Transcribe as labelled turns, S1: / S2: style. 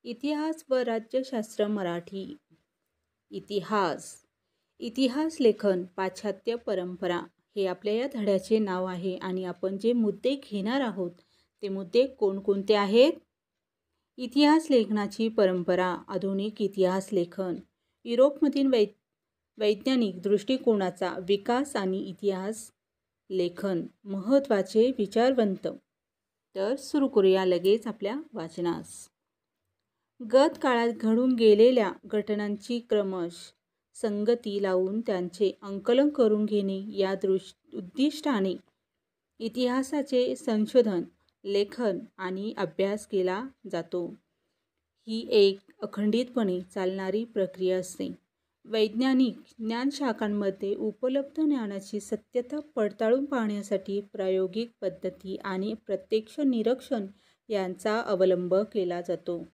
S1: इतिहास व राज्यशास्त्र मराठी. इतिहास. इतिहास लेखन पाश्चात्य परंपरा हे आपल्या या धड्याचे नाव आहे आणि आपण जे मुद्दे घेणार आहोत ते मुद्दे कोणकोणते आहेत? इतिहास लेखनाची परंपरा. आधुनिक इतिहास लेखन. युरोपमधील वैज्ञानिक दृष्टिकोनाचा विकास आणि इतिहास लेखन. महत्त्वाचे विचारवंत. तर सुरू करूया लगेच आपल्या वाचनास. गत काळात घडून गेलेल्या घटनांची क्रमश संगती लावून त्यांचे आकलन करून घेणे या उद्दिष्टाने इतिहासाचे संशोधन, लेखन आणि अभ्यास केला जातो. ही एक अखंडितपणे चालणारी प्रक्रिया असते. वैज्ञानिक ज्ञानशाखांमध्ये उपलब्ध ज्ञानाची सत्यता पडताळून पाहण्यासाठी प्रायोगिक पद्धती आणि प्रत्यक्ष निरीक्षण यांचा अवलंब केला जातो.